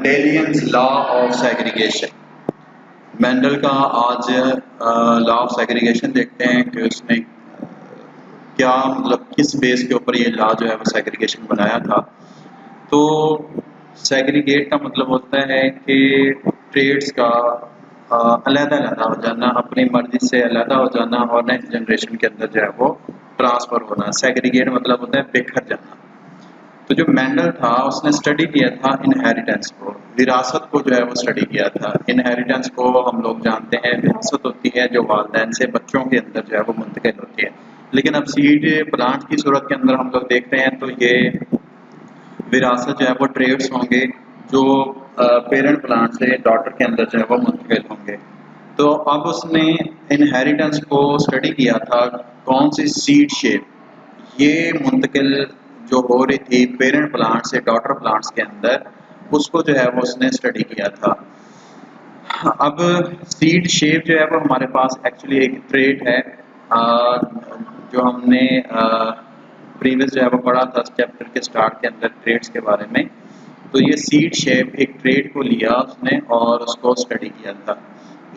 मेंडेलियंस law of segregation. Mendel का आज law of segregation देखते हैं कि उसने क्या मतलब किस बेस के ऊपर ये लॉ जो है वो सेग्रीगेशन बनाया था। तो सेग्रीगेट का मतलब होता है कि ट्रेड्स का अलग-अलग हो जाना, अपनी मर्जी से अलग हो जाना और नेक्स्ट जनरेशन के अंदर जो है वो ट्रांसफर होना। सेग्रीगेट मतलब होता है बिखर जाना। तो जो मेंडल था उसने स्टडी किया था इनहेरिटेंस को, विरासत को जो है वो स्टडी किया था। इनहेरिटेंस को हम लोग जानते हैं विरासत होती है जो वालिदैन से बच्चों के अंदर जो है वो मुंतकिल होती है। लेकिन अब सीड प्लांट की सूरत के अंदर हम लोग देखते हैं तो ये विरासत जो है वो ट्रेड्स होंगे जो पेरेंट प्लांट से डॉटर के अंदर जो है वो मुंतकिल होंगे। तो अब उसने इनहेरिटेंस को स्टडी किया था, कौन सी सीड शेप ये मुंतकिल जो हो रही थी पेरेंट प्लांट से डॉटर प्लांट्स के अंदर, उसको जो है वो उसने स्टडी किया था। अब सीड शेप जो है वो हमारे पास एक्चुअली एक ट्रेट है जो हमने प्रीवियस जो है वो पढ़ा था चैप्टर के स्टार्ट के अंदर ट्रेड्स के बारे में। तो ये सीड शेप एक ट्रेड को लिया उसने और उसको स्टडी किया था।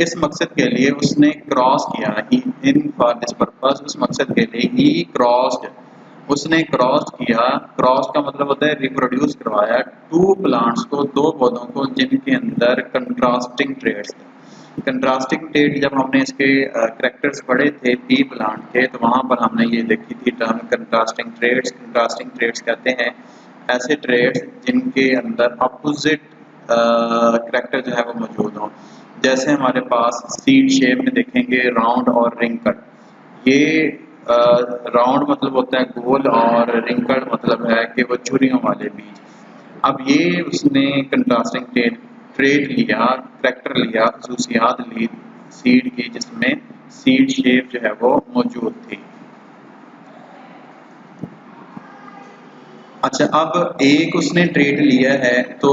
इस मकसद के लिए उसने क्रॉस किया, इन फॉर दिस पर्पस, उस मकसद के लिए ही क्रॉस्ड, उसने क्रॉस किया। क्रॉस का मतलब होता है रिप्रोड्यूस करवाया टू प्लांट्स को, दो पौधों को जिनके अंदर कंट्रास्टिंग ट्रेड्स थे। कंट्रास्टिंग ट्रेड जब हमने इसके कैरेक्टर्स पढ़े थे पी प्लांट के, तो वहाँ पर हमने ये देखी थी term contrasting traits. Contrasting traits कहते हैं ऐसे ट्रेड्स जिनके अंदर अपोजिट कैरेक्टर जो है वो मौजूद हों। जैसे हमारे पास सीड शेप में देखेंगे राउंड और रिंकल। ये राउंड मतलब होता है गोल और रिंकल मतलब है कि वो छुरियों वाले बीज। अब ये उसने कंट्रास्टिंग ट्रेड लिया, कैरेक्टर लिया, खसूसियात ली सीड की जिसमें सीड शेप जो है वो मौजूद थी। अच्छा, अब एक उसने ट्रेड लिया है तो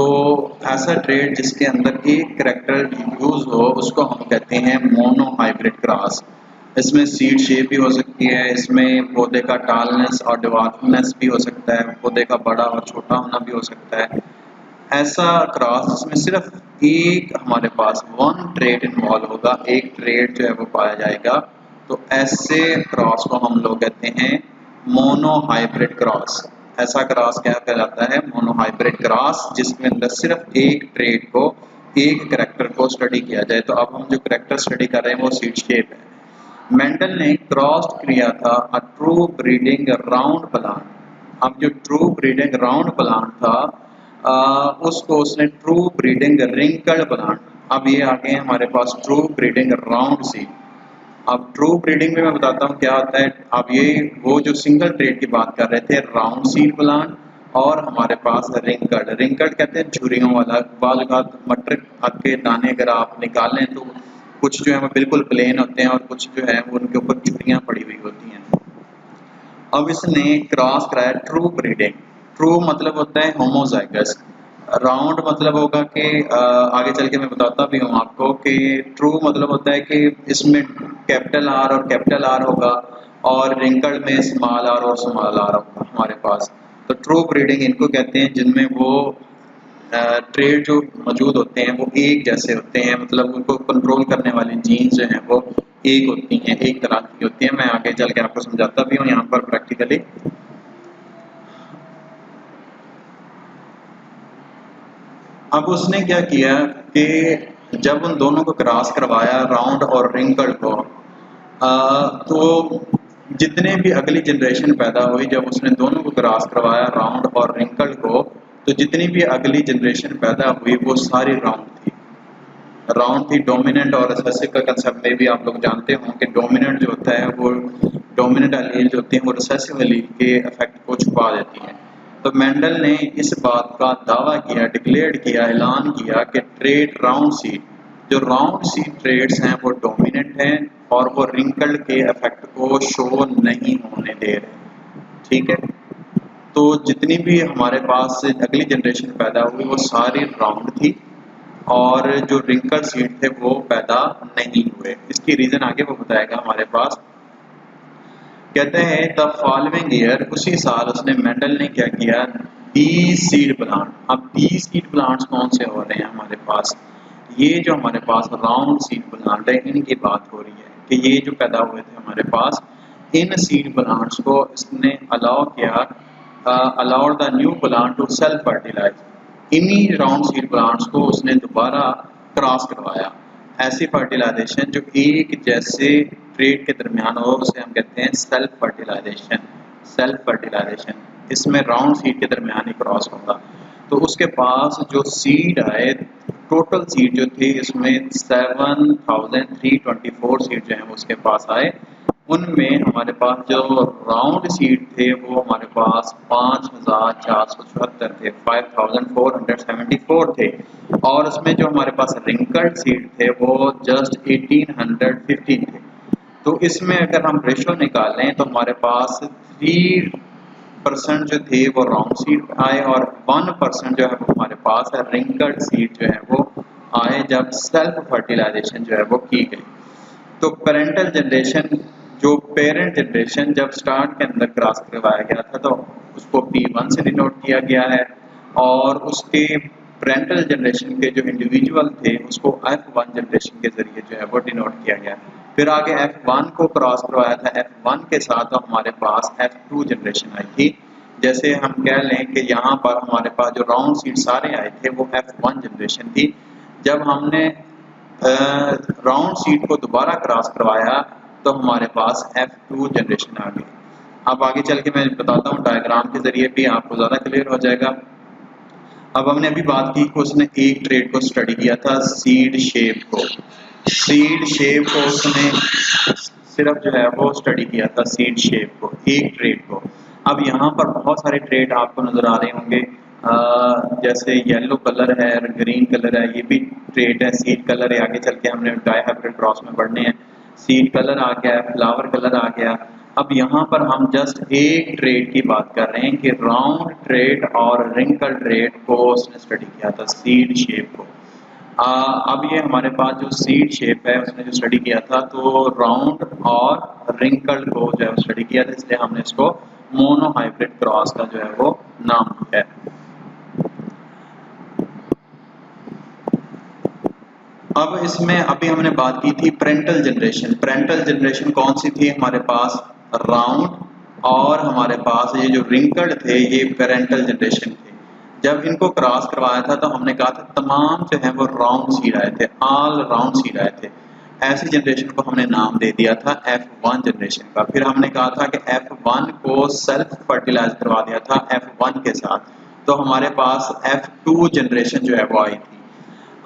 ऐसा ट्रेड जिसके अंदर एक कैरेक्टर यूज हो उसको हम कहते हैं मोनो हाइब्रिड क्रॉस। इसमें सीड शेप भी हो सकती है, इसमें पौधे का टालनेस और डिवार्फनेस भी हो सकता है, पौधे का बड़ा और छोटा होना भी हो सकता है। ऐसा क्रॉस जिसमें सिर्फ एक हमारे पास वन ट्रेड इन्वॉल्व होगा, एक ट्रेड जो है वो पाया जाएगा, तो ऐसे क्रॉस को हम लोग कहते हैं मोनो हाइब्रिड क्रॉस। ऐसा क्रॉस क्या कहलाता है? मोनो हाइब्रिड क्रॉस, जिसमें अंदर सिर्फ एक ट्रेड को, एक कैरेक्टर को स्टडी किया जाए। तो अब हम जो कैरेक्टर स्टडी कर रहे हैं वो सीड शेप है। मेंडल ने क्रॉस किया था a true breeding round plant. अब जो ट्रू ब्रीडिंग राउंड प्लांट था उसको उसने ट्रू ब्रीडिंग रिंकल प्लांट। अब ये आ गए हमारे पास ट्रू ब्रीडिंग राउंड सीड। अब ट्रू ब्रीडिंग में मैं बताता हूँ क्या होता है। अब ये वो जो सिंगल ट्रेड की बात कर रहे थे राउंड सीड प्लांट, और हमारे पास रिंकल्ड। रिंकल्ड कहते हैं झुर्रियों वाला। बालगात मटर के दाने अगर आप निकालें तो कुछ जो है वो बिल्कुल प्लेन होते हैं और कुछ जो है वो उनके ऊपर झुर्रियाँ पड़ी हुई होती हैं। अब इसने क्रॉस कराया ट्रू ब्रीडिंग। ट्रू मतलब होता है होमोजाइगस। राउंड मतलब होगा कि आगे चल के मैं बताता भी हूँ आपको कि ट्रू मतलब होता है कि इसमें कैपिटल आर और कैपिटल आर होगा और रिंकल्ड में स्मॉल आर और स्मॉल आर होगा हमारे पास। तो ट्रू ब्रीडिंग इनको कहते हैं जिनमें वो ट्रेड जो मौजूद होते हैं वो एक जैसे होते हैं, मतलब उनको कंट्रोल करने वाली जीन्स जो हैं वो एक होती हैं, एक तरह की होती हैं। मैं आगे चल के आपको समझाता भी हूँ यहाँ पर प्रैक्टिकली। अब उसने क्या किया कि जब उन दोनों को क्रॉस करवाया राउंड और रिंकल को, तो जितने भी अगली जनरेशन पैदा हुई जब उसने दोनों को क्रॉस करवाया राउंड और रिंकल को, तो जितनी भी अगली जनरेशन पैदा हुई वो सारी राउंड थी। राउंड थी। डोमिनेंट और रिसेसिव का कंसेप्ट में भी आप लोग जानते हो कि डोमिनेंट जो होता है वो डोमिनेंट एलील जो होती है वो रिसेसिव एलील के इफेक्ट को छुपा देती हैं। तो मेंडल ने इस बात का दावा किया, डिक्लेयर किया, ऐलान किया कि ट्रेड राउंड सीड, जो राउंड सीड ट्रेड्स हैं वो डोमिनेंट हैं और वो रिंकल्ड के इफेक्ट को शो नहीं होने दे रहे। ठीक है, तो जितनी भी हमारे पास अगली जनरेशन पैदा हुई वो सारी राउंड थी और जो रिंकल सीड थे वो पैदा नहीं हुए। इसकी रीजन आगे वो बताएगा हमारे पास। कहते हैं द फॉलोइंग ईयर, उसी साल उसने मेंडल ने क्या किया, बीज सीड प्लांट। अब बीज सीड प्लांट्स कौन से हो रहे हैं हमारे पास, ये जो हमारे पास राउंड सीड प्लांट है इनकी बात हो रही है कि ये जो पैदा हुए थे हमारे पास, इन सीड प्लांट्स को इसने अलाउ किया, allowed the new plant to self fertilise. इन्हीं राउंड सीड प्लांट्स को उसने दोबारा क्रॉस करवाया। ऐसी फर्टिलाइजेशन जो एक जैसे ट्रेड के दरमियान हो उसे हम कहते हैं सेल्फ फर्टिलाइजेशन। सेल्फ फर्टिलाइजेशन इसमें राउंड सीड के दरमियान ही क्रॉस होगा। तो उसके पास जो सीड आए, टोटल सीड जो थे इसमें 7324 सीड जो है उसके पास आए। उनमें हमारे पास जो राउंड सीड थे वो हमारे पास 5474 थे, 5474 थे। और उसमें जो हमारे पास रिंकल्ड सीड थे वो जस्ट 1815 थे। तो इसमें अगर हम रेशो निकालें तो हमारे पास 3% जो थे वो राउंड सीड आए और 1% जो है वो हमारे पास रिंकल्ड सीड जो है वो आए जब सेल्फ फर्टिलाइजेशन जो है वो की गई। तो पेरेंटल जनरेशन, जो पेरेंट जनरेशन जब स्टार्ट के अंदर क्रॉस करवाया गया था तो उसको P1 से डिनोट किया गया है, और उसके पेरेंटल जनरेशन के जो इंडिविजुअल थे उसको F1 जनरेशन के जरिए जो है वो डिनोट किया गया। फिर आगे F1 को क्रॉस करवाया था F1 के साथ, तो हमारे पास F2 जनरेशन आई थी। जैसे हम कह लें कि यहाँ पर हमारे पास जो राउंड सीड सारे आए थे वो F1 जनरेशन थी। जब हमने राउंड सीड को दोबारा क्रॉस करवाया तो हमारे पास F2 जनरेशन आ गई। अब आगे चल के मैं बताता हूँ डायग्राम के जरिए भी आपको ज़्यादा क्लियर हो जाएगा। अब हमने अभी बात की कि उसने एक ट्रेड को स्टडी किया था, सीड शेप को। सीड शेप को उसने सिर्फ जो है वो स्टडी किया था, सीड शेप को, एक ट्रेड को। अब यहाँ पर बहुत सारे ट्रेड आपको नज़र आ रहे होंगे, जैसे येलो कलर है, ग्रीन कलर है, ये भी ट्रेड है। सीड कलर है, आगे चल के हमने डायहाइब्रिड क्रॉस में पढ़ने हैं। सीड कलर आ गया, फ्लावर कलर आ गया। अब यहाँ पर हम जस्ट एक ट्रेड की बात कर रहे हैं कि राउंड ट्रेड और रिंकल ट्रेड को उसने स्टडी किया था, सीड शेप को। अब ये हमारे पास जो सीड शेप है उसने जो स्टडी किया था तो राउंड और रिंकल को जो है स्टडी किया था, इसलिए हमने इसको मोनोहाइब्रिड क्रॉस का जो है वो नाम दिया है। अब इसमें अभी हमने बात की थी पेरेंटल जनरेशन। पेरेंटल जनरेशन कौन सी थी हमारे पास, राउंड, और हमारे पास ये जो रिंकल्ड थे ये पेरेंटल जनरेशन थे। जब इनको क्रॉस करवाया था तो हमने कहा था तमाम जो है वो राउंड सीड आए थे, ऑल राउंड सीड आए थे। ऐसी जनरेशन को हमने नाम दे दिया था F1 जनरेशन का। फिर हमने कहा था कि F1 को सेल्फ फर्टिलाइज करवा दिया था F1 के साथ, तो हमारे पास F2 जनरेशन जो है वो आई थी।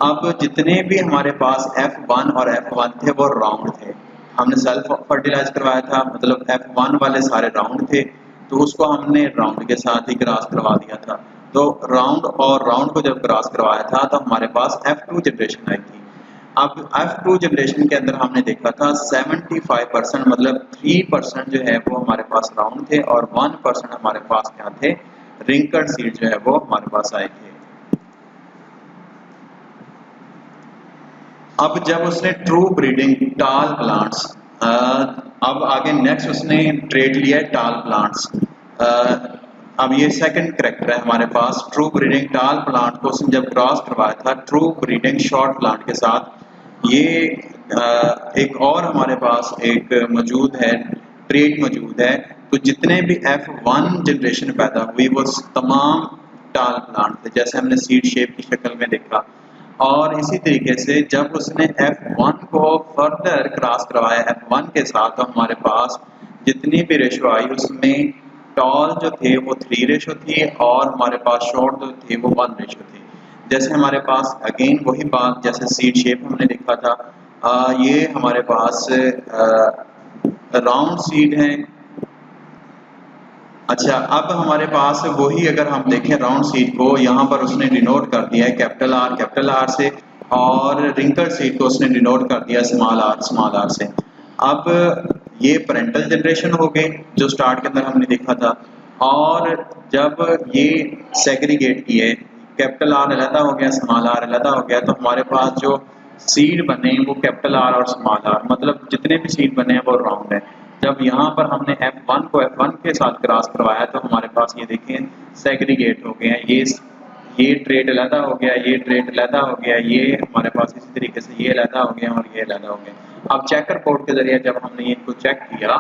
अब जितने भी हमारे पास F1 और F1 थे वो राउंड थे, हमने सेल्फ फर्टिलाइज करवाया था, मतलब F1 वाले सारे राउंड थे तो उसको हमने राउंड के साथ ही क्रॉस करवा दिया था। तो राउंड और राउंड को जब क्रॉस करवाया था तो हमारे पास F2 जनरेशन आई थी। अब F2 जनरेशन के अंदर हमने देखा था 75% मतलब 3% जो है वो हमारे पास राउंड थे और 1% हमारे पास क्या थे, रिंकल्ड सीड जो है वो हमारे पास आए थे। अब जब उसने ट्रू ब्रीडिंग टाल प्लांट्स, अब आगे नेक्स्ट उसने ट्रेड लिया है टाल प्लांट्स। अब ये सेकंड कैरेक्टर है हमारे पास, ट्रू ब्रीडिंग टाल प्लांट को उसने जब क्रॉस करवाया था ट्रू ब्रीडिंग शॉर्ट प्लांट के साथ। ये एक और हमारे पास एक मौजूद है, ट्रेड मौजूद है। तो जितने भी F1 जनरेशन पैदा हुई वो तमाम टाल प्लांट थे, जैसे हमने सीड शेप की शक्ल में देखा। और इसी तरीके से जब उसने F1 को फर्दर क्रॉस करवाया F1 के साथ तो हमारे पास जितनी भी रेशो आई उसमें टॉल जो थे वो 3 रेशो थी और हमारे पास शॉर्ट जो थे वो 1 रेशो थी। जैसे हमारे पास अगेन वही बात, जैसे सीड शेप हमने देखा था, ये हमारे पास राउंड सीड है। अच्छा, अब हमारे पास वही अगर हम देखें राउंड सीड को, यहाँ पर उसने डिनोट कर दिया है कैपिटल आर से, और रिंकल सीड को उसने डिनोट कर दिया स्मॉल आर से। अब ये पेरेंटल जनरेशन हो गए जो स्टार्ट के अंदर हमने देखा था, और जब ये सेग्रीगेट किए, कैपिटल आर अलहदा हो गया, स्मॉल आर अलहदा हो गया, तो हमारे पास जो सीड बने वो कैपिटल आर और स्मॉल आर, मतलब जितने भी सीड बने हैं वो राउंड है। जब यहाँ पर हमने F1 को F1 के साथ क्रॉस करवाया तो हमारे पास ये देखें सेग्रीगेट हो गया, ये ट्रेड अलहदा हो गया, ये ट्रेड अलहदा हो गया, ये हमारे पास इसी तरीके से ये अलहदा हो गया और ये अलहदा हो गया। अब चेकर बोर्ड के जरिए जब हमने इनको चेक किया,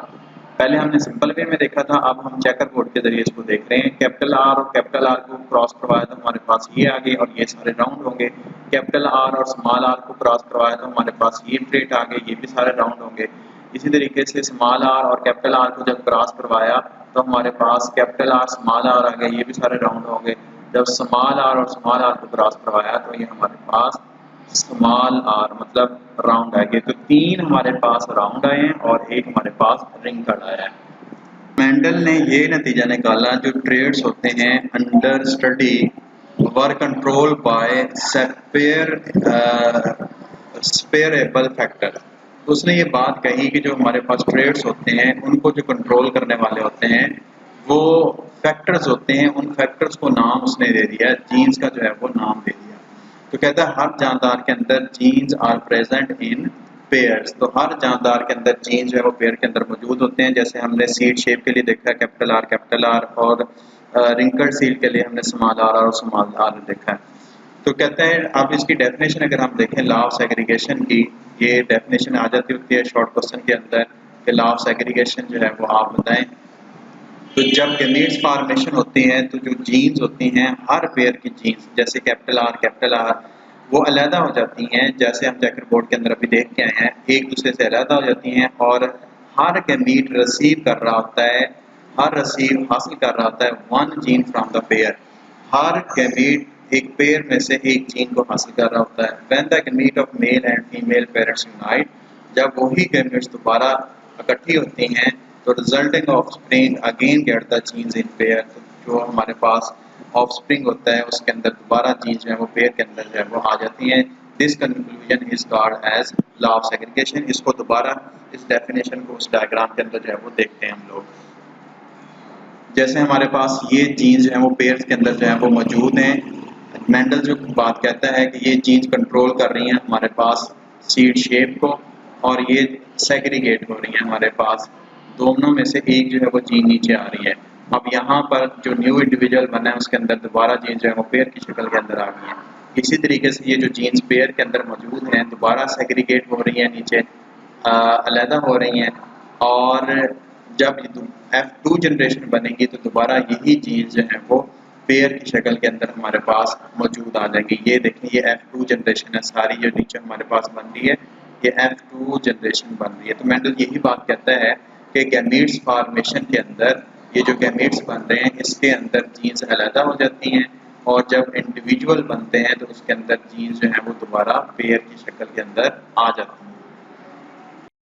पहले हमने सिंपल वे में देखा था, अब हम चेकर बोर्ड के जरिए इसको देख रहे हैं। कैपिटल आर और कैपिटल आर को क्रॉस करवाया तो हमारे पास ये आ गए और ये सारे राउंड होंगे। कैपिटल आर और स्मॉल आर को क्रॉस करवाया तो हमारे पास ये ट्रेड आ गए, ये भी सारे राउंड होंगे। इसी तरीके से स्मॉल आर और कैपिटल आर को जब क्रॉस करवाया तो हमारे पास कैपिटल आर स्मॉल आर आ गए, ये भी सारे राउंड होंगे। जब स्मॉल आर और स्मॉल आर को क्रॉस करवाया तो ये हमारे पास स्मॉल आर मतलब राउंड आ गए। तो 3 हमारे पास राउंड आए हैं और एक हमारे पास रिंकल आया है। मेंडल ने ये नतीजा निकाला, जो ट्रेड्स होते हैं under study were control by separable factor. उसने ये बात कही कि जो हमारे पास ट्रेड्स होते हैं उनको जो कंट्रोल करने वाले होते हैं वो फैक्टर्स होते हैं, उन फैक्टर्स को नाम उसने दे दिया, जीन्स का जो है वो नाम दे दिया। तो कहता है हर जानदार के अंदर genes are present in pairs. तो हर जानदार के अंदर जीन्स जो है वो पेयर के अंदर मौजूद होते हैं। जैसे हमने सीड शेप के लिए देखा है कैपिटल आर और रिंकल्ड सीड के लिए हमने स्मॉल आर और स्मॉल आर देखा है। तो कहते हैं अब इसकी डेफिनेशन अगर हम देखें लॉ ऑफ सेग्रीगेशन की, ये डेफिनेशन आ जाती होती है शॉर्ट क्वेश्चन के अंदर कि लॉ ऑफ सेग्रीगेशन जो है वो आप बताएं। तो जब गैमीट्स फॉर्मेशन होती है तो जो जीन्स होती हैं हर पेयर की जीन्स, जैसे कैपिटल आर वो अलहदा हो जाती हैं, जैसे हम चेकर बोर्ड के अंदर अभी देख के आए हैं, एक दूसरे से अलहदा हो जाती हैं और हर गैमीट रिसीव कर रहा होता है, हर रिसीव हासिल कर रहा होता है 1 gene from the pair. Her gamete एक पेयर में से एक जीन को हासिल कर रहा होता है। When the gamete of male and female parents unite, जब वही गैमीट्स दोबारा इकट्ठी होती हैं तो resulting offspring again get the genes in pair. जो हमारे पास ऑफस्प्रिंग होता है उसके अंदर दोबारा जीन्स जो है वो पेयर के अंदर जो है वो आ जाती हैं। This conclusion is called as law of segregation. इसको दोबारा इस डेफिनेशन को उस डायग्राम के अंदर जो है वो देखते हैं हम लोग। जैसे हमारे पास ये जीन्स जो है वो पेयर्स के अंदर जो है वो मौजूद हैं। मेंडल जो बात कहता है कि ये जीन्स कंट्रोल कर रही हैं हमारे पास सीड शेप को और ये सेग्रीगेट हो रही हैं हमारे पास, दोनों में से एक जो है वो जीन नीचे आ रही है। अब यहाँ पर जो न्यू इंडिविजुअल बना है उसके अंदर दोबारा जीन जो है वो पेयर की शक्ल के अंदर आ गई है। इसी तरीके से ये जो जीन्स पेयर के अंदर मौजूद हैं दोबारा सेग्रीगेट हो रही हैं, नीचे अलहदा हो रही हैं और जब F2 जनरेशन बनेगी तो दोबारा यही जीन्स जो है वो पेयर की शक्ल के अंदर हमारे पास मौजूद आ जाएंगी। ये देखें ये F2 जनरेशन है, सारी जो नीचे हमारे पास बन रही है ये F2 जनरेशन बन रही है। तो मेंडल यही बात कहता है कि गैमीट्स फॉर्मेशन के अंदर ये जो गैमीट्स बन रहे हैं इसके अंदर जीन्स अलहदा हो जाती हैं और जब इंडिविजुअल बनते हैं तो उसके अंदर जीन्स जो है वो दोबारा पेयर की शक्ल के अंदर आ जाती हैं।